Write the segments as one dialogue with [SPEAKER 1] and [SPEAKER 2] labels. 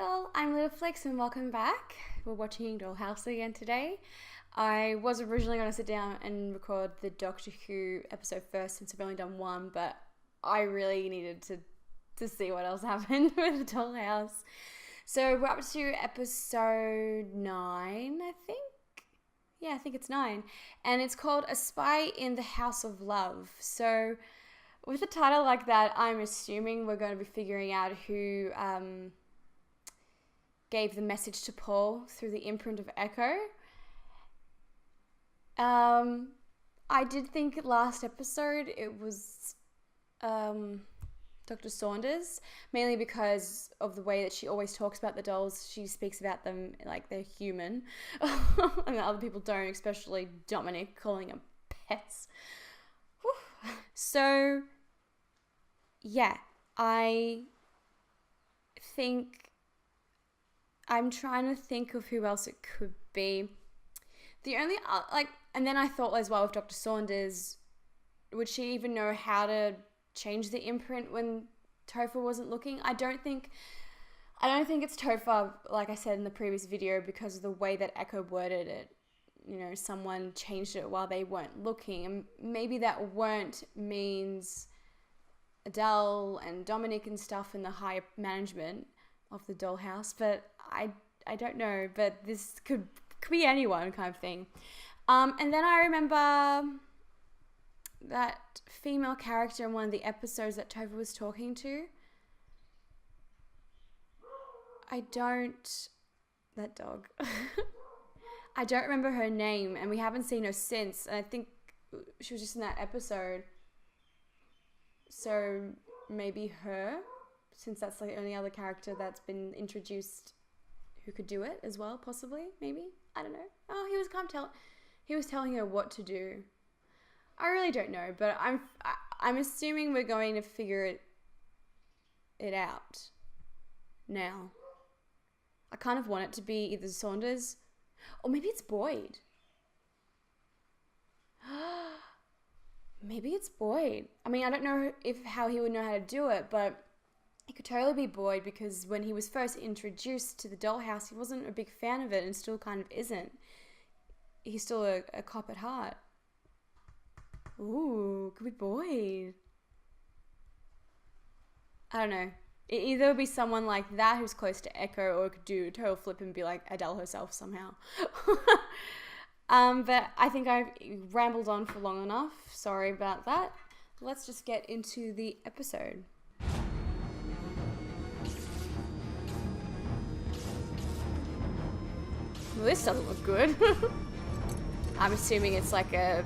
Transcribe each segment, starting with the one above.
[SPEAKER 1] y'all, I'm Little Flex and welcome back. We're watching Dollhouse again today. I was originally going to sit down and record the Doctor Who episode first since I've only done one, but I really needed to see what else happened with Dollhouse. So we're up to episode 9, I think. Yeah, I think it's 9. And it's called A Spy in the House of Love. So with a title like that, I'm assuming we're going to be figuring out who gave the message to Paul through the imprint of Echo. I did think last episode it was Dr. Saunders, mainly because of the way that she always talks about the dolls. She speaks about them like they're human, and other people don't, especially Dominic, calling them pets. Whew. So, yeah, I'm trying to think of who else it could be. The only, and then I thought as well with Dr. Saunders, would she even know how to change the imprint when Topher wasn't looking? I don't think it's Topher, like I said in the previous video, because of the way that Echo worded it. You know, someone changed it while they weren't looking. And maybe that weren't means Adele and Dominic and stuff in the higher management of the Dollhouse, but I don't know, but this could be anyone kind of thing. And then I remember that female character in one of the episodes that Topher was talking to. That dog. I don't remember her name, and we haven't seen her since, and I think she was just in that episode. So maybe her, since that's like the only other character that's been introduced who could do it as well, possibly, maybe. I don't know. Oh, he was telling her what to do. I really don't know, but I'm assuming we're going to figure it out now. I kind of want it to be either Saunders or maybe it's Boyd. Maybe it's Boyd. I mean, I don't know how he would know how to do it, but it could totally be Boyd, because when he was first introduced to the Dollhouse, he wasn't a big fan of it and still kind of isn't. He's still a cop at heart. Ooh, could be Boyd. I don't know. It either would be someone like that who's close to Echo, or it could do a total flip and be like Adele herself somehow. But I think I've rambled on for long enough. Sorry about that. Let's just get into the episode. Well, this doesn't look good. I'm assuming it's like a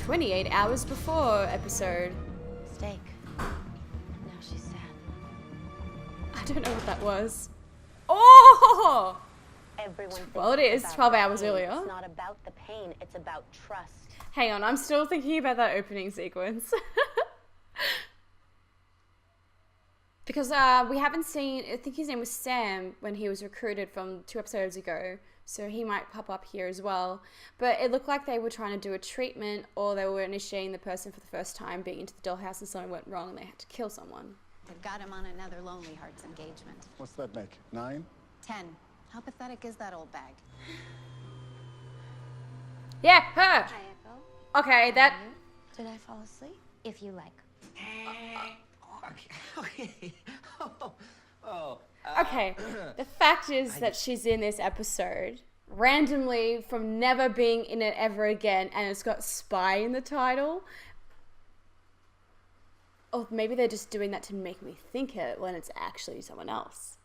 [SPEAKER 1] 28 hours before episode.
[SPEAKER 2] Steak. Now she's sad.
[SPEAKER 1] I don't know what that was. Oh! Well, it is 12 hours earlier.
[SPEAKER 2] It's not about the pain, it's about trust.
[SPEAKER 1] Hang on, I'm still thinking about that opening sequence. Because we haven't seen, I think his name was Sam when he was recruited from 2 episodes ago, so he might pop up here as well. But it looked like they were trying to do a treatment, or they were initiating the person for the first time being into the Dollhouse, and something went wrong and they had to kill someone.
[SPEAKER 3] They've got him on another Lonely Hearts engagement.
[SPEAKER 4] What's that make? 9?
[SPEAKER 3] 10. How pathetic is that old bag?
[SPEAKER 1] Yeah, her!
[SPEAKER 2] Hi, Echo.
[SPEAKER 1] Okay, that...
[SPEAKER 2] Did I fall asleep? If you like.
[SPEAKER 5] Okay.
[SPEAKER 1] Okay, the fact is that she's in this episode randomly from never being in it ever again, and it's got spy in the title. Or maybe they're just doing that to make me think it when it's actually someone else.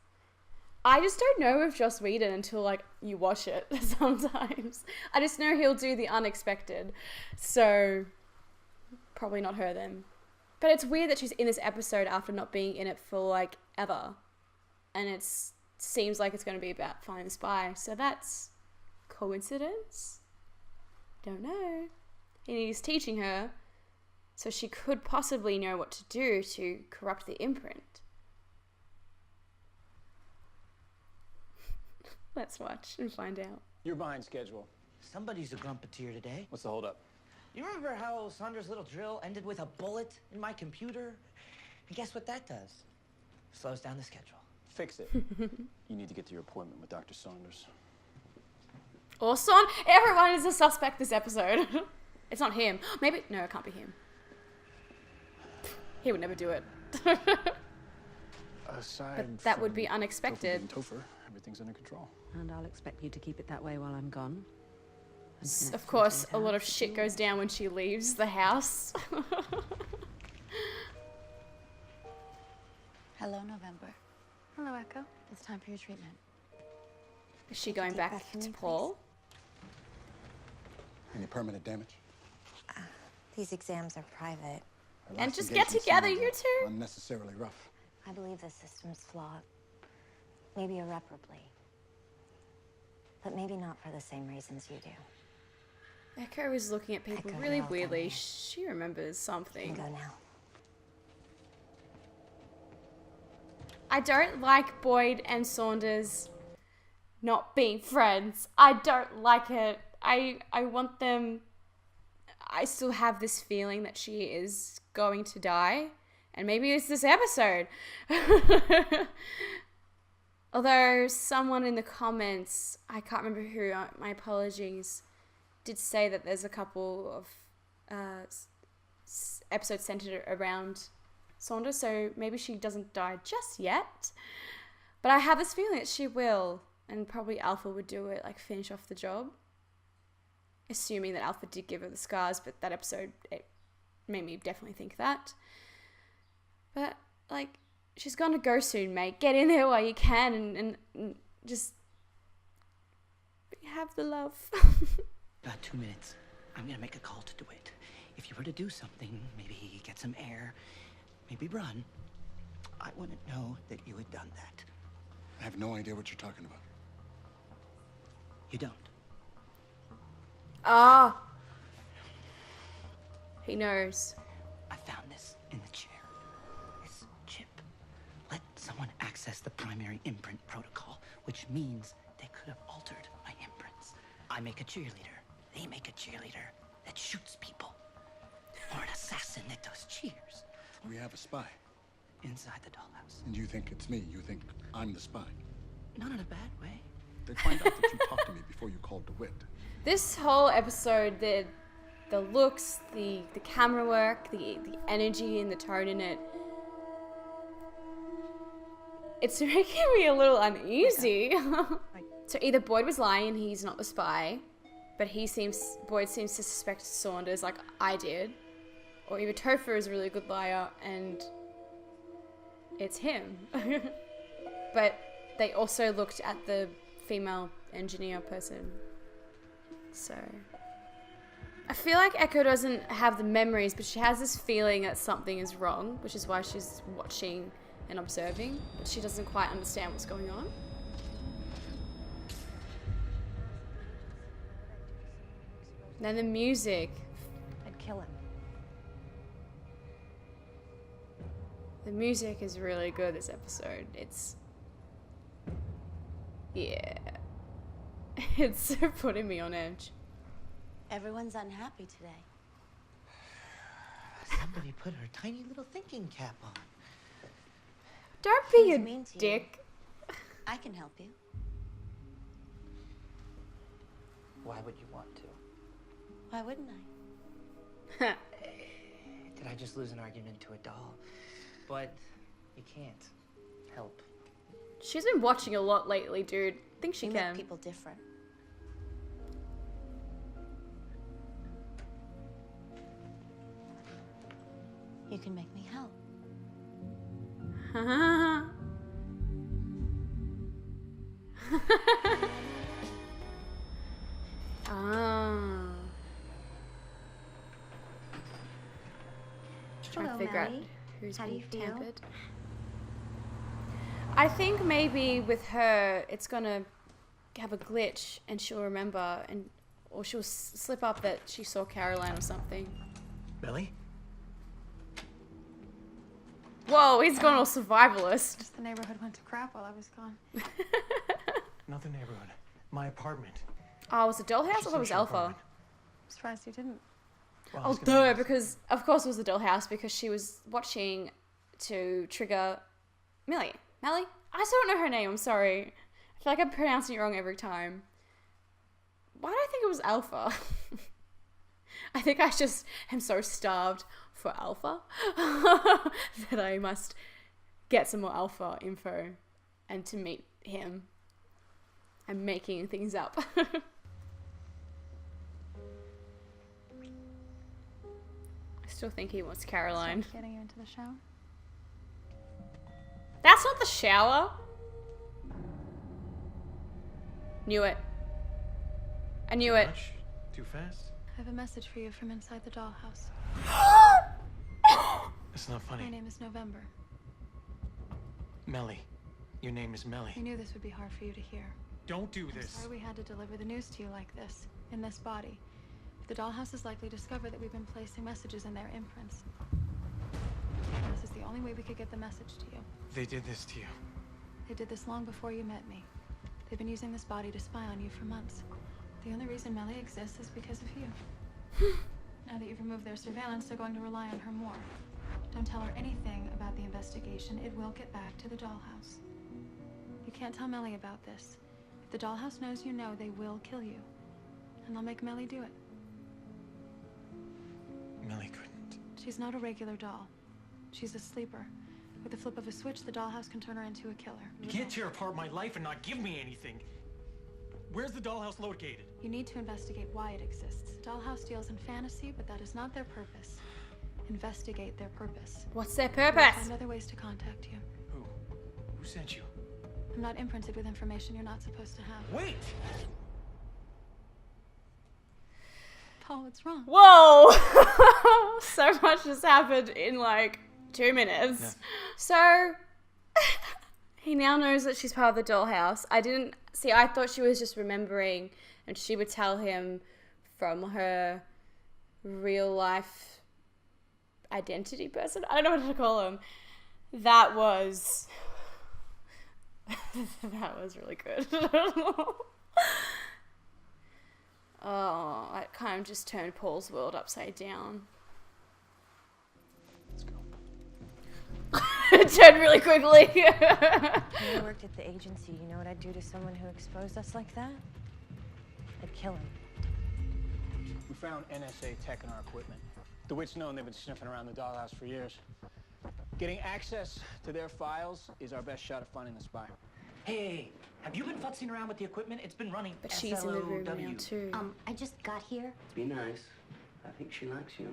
[SPEAKER 1] I just don't know with Joss Whedon until like you watch it sometimes. I just know he'll do the unexpected. So probably not her then. But it's weird that she's in this episode after not being in it for like ever. And it seems like it's going to be about finding the spy. So that's coincidence? Don't know. And he's teaching her, so she could possibly know what to do to corrupt the imprint. Let's watch and find out.
[SPEAKER 4] You're behind schedule.
[SPEAKER 5] Somebody's a grumpeteer today.
[SPEAKER 4] What's the holdup?
[SPEAKER 5] You remember how Sandra's little drill ended with a bullet in my computer? And guess what that does? Slows down the schedule.
[SPEAKER 4] Fix it. You need to get to your appointment with Dr. Saunders.
[SPEAKER 1] Or everyone is a suspect this episode. It's not him. Maybe, no, it can't be him. He would never do it.
[SPEAKER 4] Aside
[SPEAKER 1] But that would
[SPEAKER 4] from
[SPEAKER 1] be unexpected.
[SPEAKER 4] Topher being Topher, everything's under control.
[SPEAKER 6] And I'll expect you to keep it that way while I'm gone. And
[SPEAKER 1] Of course, a lot of shit goes down when she leaves the house.
[SPEAKER 2] Hello, November.
[SPEAKER 3] Hello, Echo.
[SPEAKER 2] It's time for your treatment.
[SPEAKER 1] Is she going back to Paul?
[SPEAKER 4] Any permanent damage?
[SPEAKER 2] These exams are private.
[SPEAKER 4] Our
[SPEAKER 1] And
[SPEAKER 4] last
[SPEAKER 1] just get
[SPEAKER 4] engagement
[SPEAKER 1] together,
[SPEAKER 4] seemed,
[SPEAKER 1] you two.
[SPEAKER 4] Unnecessarily rough.
[SPEAKER 2] I believe the system's flawed. Maybe irreparably. But maybe not for the same reasons you do.
[SPEAKER 1] Echo is looking at people
[SPEAKER 2] Echo,
[SPEAKER 1] really
[SPEAKER 2] you're all done
[SPEAKER 1] weirdly.
[SPEAKER 2] here.
[SPEAKER 1] She remembers
[SPEAKER 2] You
[SPEAKER 1] something.
[SPEAKER 2] can go now.
[SPEAKER 1] I don't like Boyd and Saunders not being friends. I don't like it. I want them... I still have this feeling that she is going to die. And maybe it's this episode. Although someone in the comments, I can't remember who, my apologies, did say that there's a couple of episodes centered around Saunders, so maybe she doesn't die just yet. But I have this feeling that she will, and probably Alpha would do it, like finish off the job. Assuming that Alpha did give her the scars, but that episode, it made me definitely think that. But, like, she's gonna go soon, mate. Get in there while you can and just have the love.
[SPEAKER 5] About 2 minutes. I'm gonna make a call to DeWitt. If you were to do something, maybe get some air, maybe run, I wouldn't know that you had done that.
[SPEAKER 4] I have no idea what you're talking about.
[SPEAKER 5] You don't.
[SPEAKER 1] Ah. He knows.
[SPEAKER 5] I found this in the chair. This chip. Let someone access the primary imprint protocol, which means they could have altered my imprints. I make a cheerleader. They make a cheerleader that shoots people. Or an assassin that does cheers.
[SPEAKER 4] We have a spy.
[SPEAKER 5] Inside the dollhouse.
[SPEAKER 4] And you think it's me. You think I'm the spy.
[SPEAKER 5] Not in a bad way.
[SPEAKER 4] They'd find out that you talked to me before you called DeWitt.
[SPEAKER 1] This whole episode, the looks, the camera work, the energy and the tone in it, it's making me a little uneasy. So either Boyd was lying and he's not the spy, but Boyd seems to suspect Saunders like I did, or either Topher is a really good liar and it's him. But they also looked at the female engineer person. So I feel like Echo doesn't have the memories, but she has this feeling that something is wrong, which is why she's watching and observing, but she doesn't quite understand what's going on. Then the music.
[SPEAKER 2] I'd kill him.
[SPEAKER 1] The music is really good this episode. It's... yeah. It's putting me on edge.
[SPEAKER 2] Everyone's unhappy today.
[SPEAKER 5] Somebody put her tiny little thinking cap on.
[SPEAKER 1] Don't be
[SPEAKER 2] Who's
[SPEAKER 1] a
[SPEAKER 2] mean to you?
[SPEAKER 1] dick.
[SPEAKER 2] I can help you.
[SPEAKER 5] Why would you want to?
[SPEAKER 2] Why wouldn't I?
[SPEAKER 5] Did I just lose an argument to a doll? But you can't help.
[SPEAKER 1] She's been watching a lot lately, dude. I think she
[SPEAKER 2] We
[SPEAKER 1] can.
[SPEAKER 2] make people different. You can make me help.
[SPEAKER 1] Ah. Trying to
[SPEAKER 2] Hello,
[SPEAKER 1] figure out
[SPEAKER 2] Melly.
[SPEAKER 1] who's
[SPEAKER 2] How do
[SPEAKER 1] being
[SPEAKER 2] you feel?
[SPEAKER 1] tampered. I think maybe with her, it's gonna have a glitch, and she'll remember, or she'll slip up that she saw Caroline or something.
[SPEAKER 5] Billy?
[SPEAKER 1] Whoa, he's gone all survivalist.
[SPEAKER 3] Just the neighborhood went to crap while I was gone.
[SPEAKER 7] Not the neighborhood. My apartment.
[SPEAKER 1] Oh, was it Dollhouse? I
[SPEAKER 7] Just
[SPEAKER 1] thought it was
[SPEAKER 7] social
[SPEAKER 1] Alpha.
[SPEAKER 7] apartment.
[SPEAKER 3] I'm surprised you didn't.
[SPEAKER 7] Well, I
[SPEAKER 1] Oh,
[SPEAKER 7] was gonna-
[SPEAKER 1] duh, because of course it was the Dollhouse because she was watching to trigger Millie. I still don't know her name, I'm sorry. I feel like I'm pronouncing it wrong every time. Why do I think it was Alpha? I think I just am so starved for Alpha that I must get some more Alpha info and to meet him. I'm making things up. I still think he wants Caroline.
[SPEAKER 3] Start getting you into the shower.
[SPEAKER 1] That's not the shower. Knew it. I knew it.
[SPEAKER 7] Much? Too fast?
[SPEAKER 3] I have a message for you from inside the dollhouse.
[SPEAKER 7] That's not
[SPEAKER 3] My
[SPEAKER 7] funny.
[SPEAKER 3] name is November.
[SPEAKER 7] Melly. Your name is Melly.
[SPEAKER 3] I knew this would be hard for you to hear.
[SPEAKER 7] Don't do
[SPEAKER 3] I'm
[SPEAKER 7] this.
[SPEAKER 3] sorry we had to deliver the news to you like this, in this body. The dollhouse has likely discovered that we've been placing messages in their imprints. This is the only way we could get the message to you.
[SPEAKER 7] They did this to you.
[SPEAKER 3] They did this long before you met me. They've been using this body to spy on you for months. The only reason Melly exists is because of you. Now that you've removed their surveillance, they're going to rely on her more. Don't tell her anything about the investigation. It will get back to the dollhouse. You can't tell Melly about this. If the dollhouse knows you know, they will kill you. And they'll make Melly do it.
[SPEAKER 7] Melly couldn't.
[SPEAKER 3] She's not a regular doll. She's a sleeper. With the flip of a switch, the dollhouse can turn her into a killer.
[SPEAKER 7] You can't tear apart my life and not give me anything. Where's the dollhouse located?
[SPEAKER 3] You need to investigate why it exists. Dollhouse deals in fantasy, but that is not their purpose. Investigate their purpose.
[SPEAKER 1] What's their
[SPEAKER 3] We'll
[SPEAKER 1] purpose?
[SPEAKER 3] find other ways to contact you.
[SPEAKER 7] Who? Who sent you?
[SPEAKER 3] I'm not imprinted with information you're not supposed to have.
[SPEAKER 7] Wait!
[SPEAKER 3] Paul, what's wrong?
[SPEAKER 1] Whoa! So much has happened in like 2 minutes.
[SPEAKER 7] Yeah.
[SPEAKER 1] So he now knows that she's part of the dollhouse. I thought she was just remembering and she would tell him from her real life identity person. I don't know what to call him. That was really good. Oh, that kind of just turned Paul's world upside down.
[SPEAKER 4] Let's go.
[SPEAKER 1] It turned really quickly.
[SPEAKER 2] When I worked at the agency, you know what I'd do to someone who exposed us like that? I'd kill him.
[SPEAKER 4] We found NSA tech in our equipment. The wit's known they've been sniffing around the dollhouse for years. Getting access to their files is our best shot at finding the spy.
[SPEAKER 5] Hey, have you been futzing around with the equipment? It's been running
[SPEAKER 1] But she's in the room now
[SPEAKER 5] SLOW.
[SPEAKER 1] too.
[SPEAKER 2] I just got here.
[SPEAKER 8] Be nice. I think she likes you.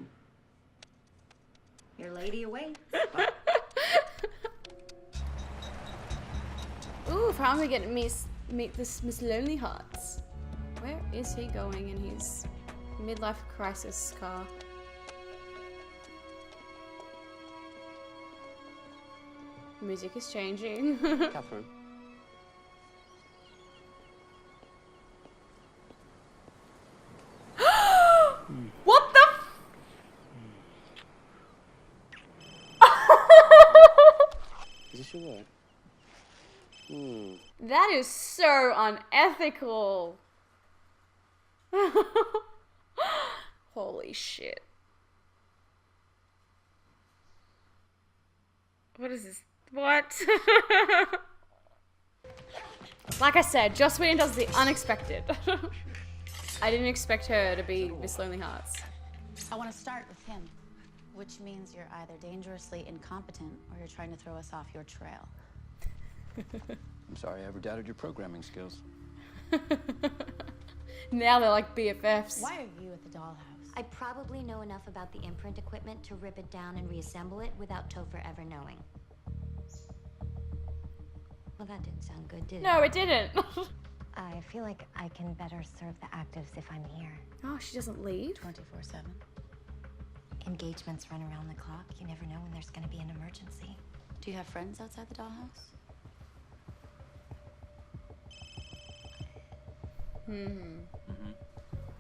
[SPEAKER 2] Your lady awaits.
[SPEAKER 1] Ooh, finally get to meet this Miss Lonely Hearts. Where is he going in his midlife crisis car? Music is changing.
[SPEAKER 8] Catherine.
[SPEAKER 1] What the?
[SPEAKER 8] Is this your word?
[SPEAKER 1] That is so unethical. Holy shit. What is this? What? Like I said, Joss Whedon does the unexpected. I didn't expect her to be Miss Lonely Hearts.
[SPEAKER 9] I want to start with him, which means you're either dangerously incompetent or you're trying to throw us off your trail.
[SPEAKER 4] I'm sorry I ever doubted your programming skills.
[SPEAKER 1] Now they're like BFFs.
[SPEAKER 9] Why are you at the dollhouse?
[SPEAKER 2] I probably know enough about the imprint equipment to rip it down and reassemble it without Topher ever knowing. Well, that didn't sound good, did it?
[SPEAKER 1] No, it didn't.
[SPEAKER 2] I feel like I can better serve the actives if I'm here.
[SPEAKER 1] Oh, she doesn't leave?
[SPEAKER 9] 24/7.
[SPEAKER 2] Engagements run around the clock. You never know when there's going to be an emergency.
[SPEAKER 9] Do you have friends outside the dollhouse?
[SPEAKER 4] Do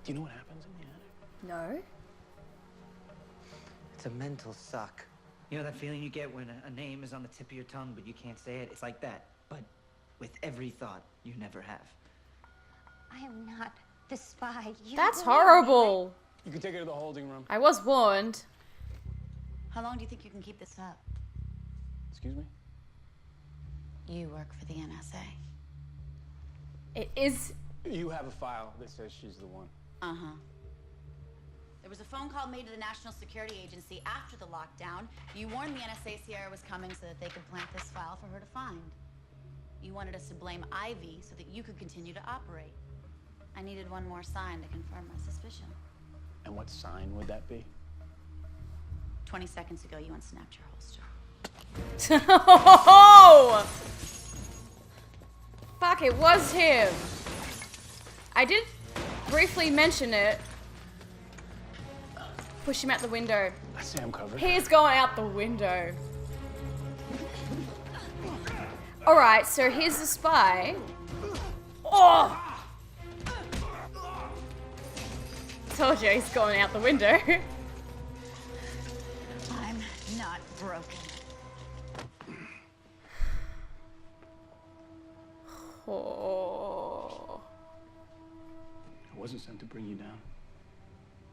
[SPEAKER 4] you know what happens in the attic?
[SPEAKER 1] No.
[SPEAKER 5] It's a mental suck. You know that feeling you get when a name is on the tip of your tongue, but you can't say it? It's like that, but with every thought you never have.
[SPEAKER 2] I am not the spy. You
[SPEAKER 1] That's
[SPEAKER 2] believe me,
[SPEAKER 1] horrible.
[SPEAKER 4] You can take her to the holding room.
[SPEAKER 1] I was warned.
[SPEAKER 9] How long do you think you can keep this up?
[SPEAKER 4] Excuse me?
[SPEAKER 9] You work for the NSA.
[SPEAKER 1] It is.
[SPEAKER 4] You have a file that says she's the one.
[SPEAKER 9] Uh-huh. There was a phone call made to the National Security Agency after the lockdown. You warned the NSA Sierra was coming so that they could plant this file for her to find. You wanted us to blame Ivy so that you could continue to operate. I needed one more sign to confirm my suspicion.
[SPEAKER 4] And what sign would that be?
[SPEAKER 9] 20 seconds ago, you unsnapped your holster.
[SPEAKER 1] Oh! Fuck, it was him. I did briefly mention it. Push him out the window.
[SPEAKER 4] I see I'm covered.
[SPEAKER 1] He's going out the window. Alright, so here's the spy. Oh! Told you he's going out the window.
[SPEAKER 9] I'm not broken.
[SPEAKER 1] Oh.
[SPEAKER 4] I wasn't sent to bring you down.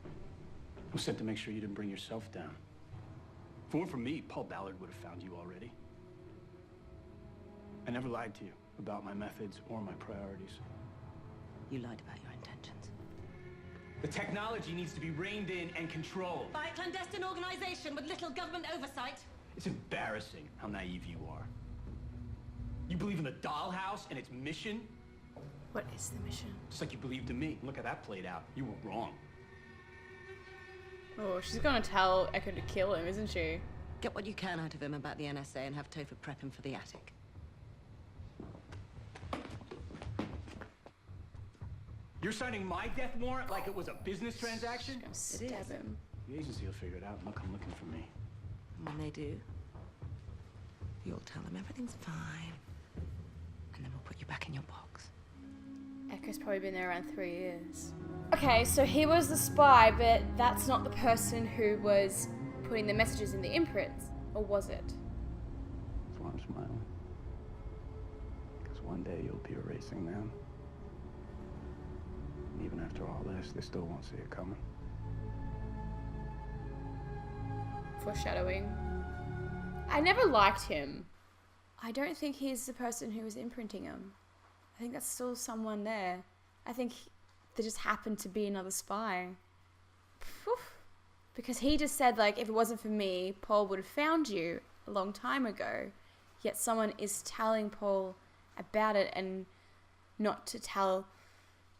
[SPEAKER 4] I was sent to make sure you didn't bring yourself down. If it weren't for me, Paul Ballard would have found you already. I never lied to you about my methods or my priorities.
[SPEAKER 6] You lied about your intentions.
[SPEAKER 7] The technology needs to be reined in and controlled.
[SPEAKER 10] By a clandestine organization with little government oversight.
[SPEAKER 7] It's embarrassing how naive you are. You believe in the Dollhouse and its mission?
[SPEAKER 1] What is the mission?
[SPEAKER 7] Just like you believed in me. Look how that played out. You were wrong.
[SPEAKER 1] Oh, she's gonna tell Echo to kill him, isn't she?
[SPEAKER 6] Get what you can out of him about the NSA and have Topher prep him for the attic.
[SPEAKER 7] You're signing my death warrant like it was a business transaction?
[SPEAKER 1] Gonna stab him.
[SPEAKER 4] The agency will figure it out and they'll come looking for me.
[SPEAKER 6] And when they do, you'll tell them everything's fine. And then we'll put you back in your box.
[SPEAKER 1] Echo's probably been there around 3 years. Okay, so he was the spy, but that's not the person who was putting the messages in the imprints. Or was it?
[SPEAKER 4] That's why I'm smiling. Because one day you'll be erasing them. And even after all this, they still won't see it coming.
[SPEAKER 1] Foreshadowing. I never liked him. I don't think he's the person who was imprinting him. I think that's still someone there. I think there just happened to be another spy. Phew. Because he just said, like, if it wasn't for me, Paul would have found you a long time ago. Yet someone is telling Paul about it and not to tell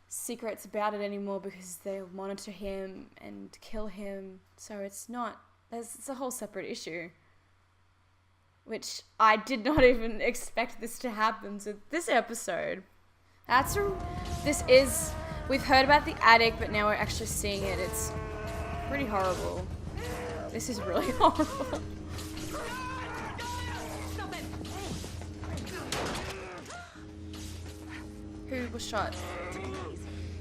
[SPEAKER 1] secrets about it anymore because they'll monitor him and kill him. So it's not, it's a whole separate issue. Which I did not even expect this to happen to this episode. We've heard about the attic, but now we're actually seeing it. It's pretty horrible. This is really horrible. Who was shot?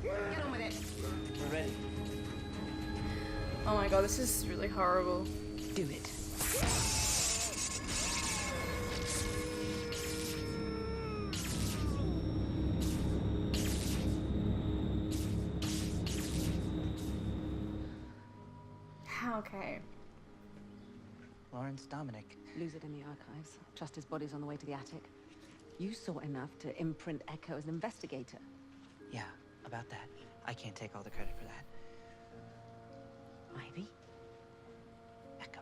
[SPEAKER 10] Get on with it.
[SPEAKER 5] We're ready.
[SPEAKER 1] Oh my god, this is really horrible.
[SPEAKER 6] Do it.
[SPEAKER 1] Okay.
[SPEAKER 5] Lawrence Dominic.
[SPEAKER 6] Lose it in the archives. Trust his body's on the way to the attic. You saw enough to imprint Echo as an investigator.
[SPEAKER 5] Yeah, about that. I can't take all the credit for that.
[SPEAKER 6] Ivy?
[SPEAKER 5] Echo.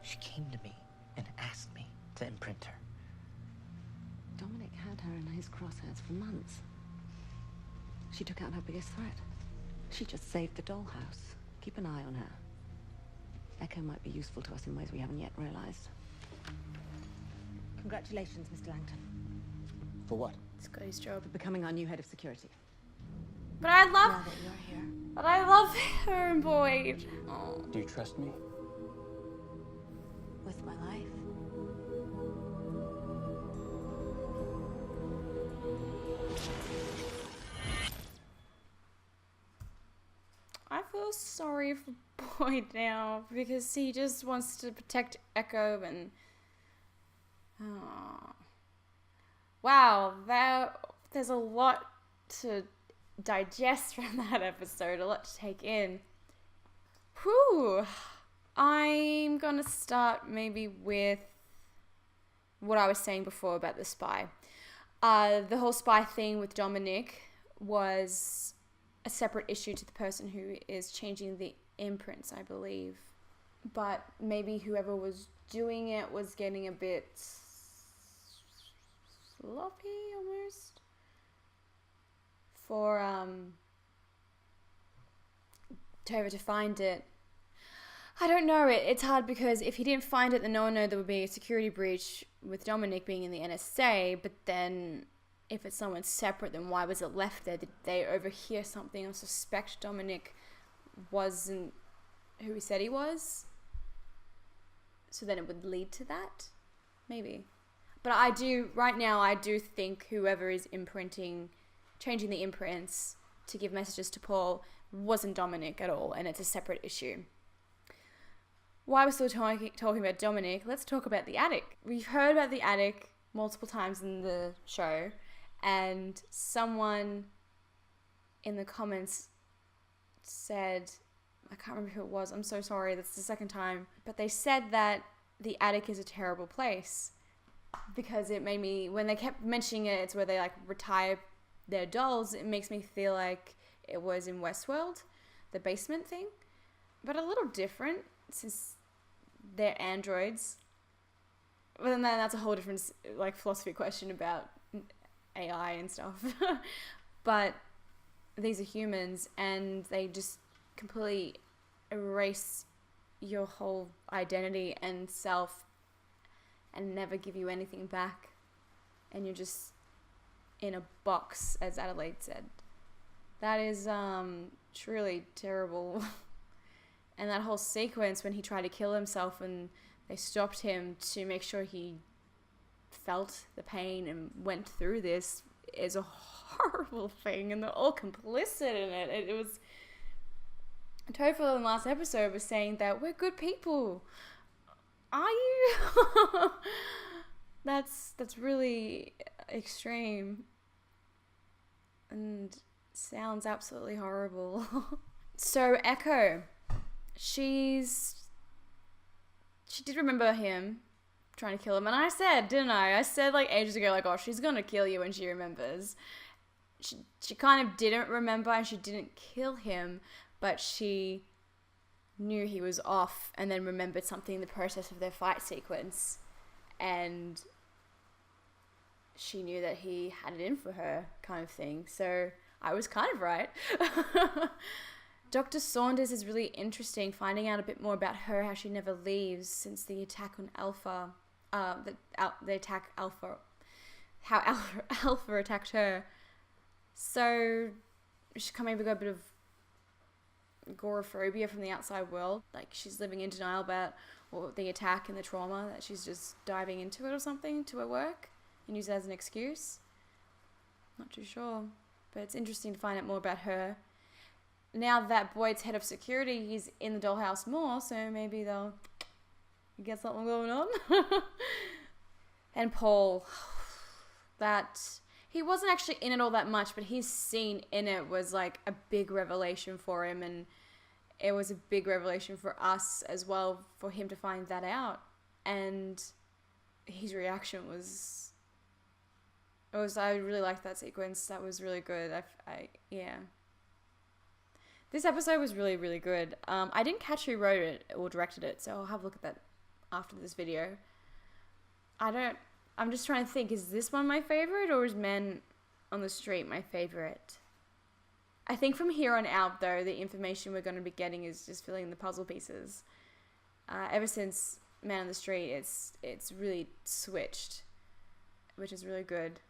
[SPEAKER 5] She came to me and asked me to imprint her.
[SPEAKER 6] Dominic had her in his crosshairs for months. She took out her biggest threat. She just saved the dollhouse. Keep an eye on her. Echo might be useful to us in ways we haven't yet realized. Congratulations, Mr. Langton.
[SPEAKER 4] For what?
[SPEAKER 1] He's got his job.
[SPEAKER 6] For becoming our new head of security.
[SPEAKER 1] But I love...
[SPEAKER 9] Now that you're here.
[SPEAKER 1] But I love her and Boyd. Oh.
[SPEAKER 4] Do you trust me?
[SPEAKER 9] With my life.
[SPEAKER 1] I feel sorry for Boyd now because he just wants to protect Echo and... Oh. Wow, there's a lot to digest from that episode, a lot to take in. Whew. I'm gonna start maybe with what I was saying before about the spy. The whole spy thing with Dominic was a separate issue to the person who is changing the imprints, I believe. But maybe whoever was doing it was getting a bit sloppy almost for Tova to find it. I don't know. It's hard because if he didn't find it, then no one knew there would be a security breach with Dominic being in the NSA. But then if it's someone separate, then why was it left there? Did they overhear something or suspect Dominic wasn't who he said he was? So then it would lead to that? Maybe. But right now I do think whoever is changing the imprints to give messages to Paul wasn't Dominic at all, and it's a separate issue. While we're still talking about Dominic, let's talk about the attic. We've heard about the attic multiple times in the show, and someone in the comments said, I can't remember who it was, I'm so sorry, that's the second time, but they said that the attic is a terrible place because it made me, when they kept mentioning it, it's where they like retire their dolls, it makes me feel like it was in Westworld, the basement thing, but a little different since they're androids. But then that's a whole different like philosophy question about AI and stuff. But these are humans, and they just completely erase your whole identity and self and never give you anything back, and you're just in a box, as Adelaide said. That is truly terrible. And that whole sequence when he tried to kill himself and they stopped him to make sure he felt the pain and went through this is a horrible thing, and they're all complicit in it. It was... Topher in the last episode was saying that we're good people. Are you? That's really extreme and sounds absolutely horrible. So Echo, she did remember him trying to kill him, and I said, didn't I? I said like ages ago, like, oh, she's gonna kill you when she remembers. She kind of didn't remember, and she didn't kill him, but she knew he was off, and then remembered something in the process of their fight sequence, and she knew that he had it in for her, kind of thing. So I was kind of right. Dr. Saunders is really interesting, finding out a bit more about her, how she never leaves since the attack on Alpha, the attack Alpha, how Alpha attacked her. So she kind of got a bit of agoraphobia from the outside world, like she's living in denial about the attack and the trauma, that she's just diving into it or something to her work and use it as an excuse. Not too sure, but it's interesting to find out more about her. Now that Boyd's head of security, he's in the Dollhouse more, so maybe they'll get something going on. And Paul, that he wasn't actually in it all that much, but his scene in it was like a big revelation for him, and it was a big revelation for us as well, for him to find that out. And his reaction was I really liked that sequence. That was really good. Yeah. This episode was really, really good. I didn't catch who wrote it or directed it, so I'll have a look at that after this video. I'm just trying to think, is this one my favorite, or is Men on the Street my favorite? I think from here on out, though, the information we're going to be getting is just filling in the puzzle pieces. Ever since Man on the Street, it's really switched, which is really good.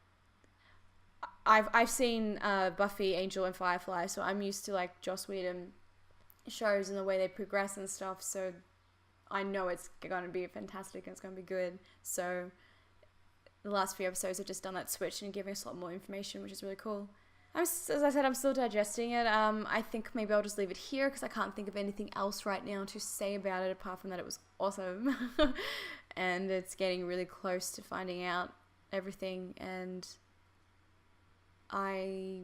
[SPEAKER 1] I've seen Buffy, Angel, and Firefly, so I'm used to like Joss Whedon shows and the way they progress and stuff. So I know it's going to be fantastic and it's going to be good. So the last few episodes have just done that switch and giving us a lot more information, which is really cool. As I said, I'm still digesting it. I think maybe I'll just leave it here because I can't think of anything else right now to say about it apart from that it was awesome. And it's getting really close to finding out everything, and I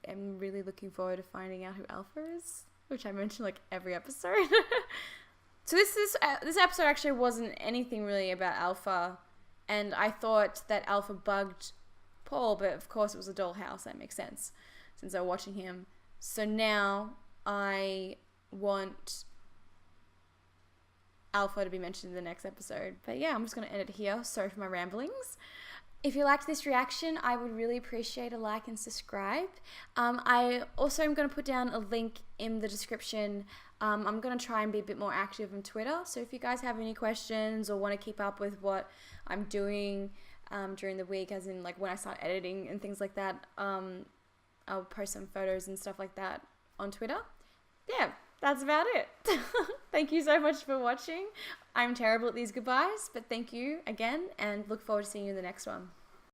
[SPEAKER 1] am really looking forward to finding out who Alpha is, which I mentioned like every episode. So this episode actually wasn't anything really about Alpha And I thought that Alpha bugged Paul, but of course it was a dollhouse. That makes sense since they were watching him. So now I want Alpha to be mentioned in the next episode. But yeah, I'm just going to end it here. Sorry for my ramblings. If you liked this reaction, I would really appreciate a like and subscribe. I also am going to put down a link in the description. I'm going to try and be a bit more active on Twitter. So if you guys have any questions or want to keep up with what I'm doing during the week, as in like when I start editing and things like that, I'll post some photos and stuff like that on Twitter. Yeah, that's about it. Thank you so much for watching. I'm terrible at these goodbyes, but thank you again and look forward to seeing you in the next one.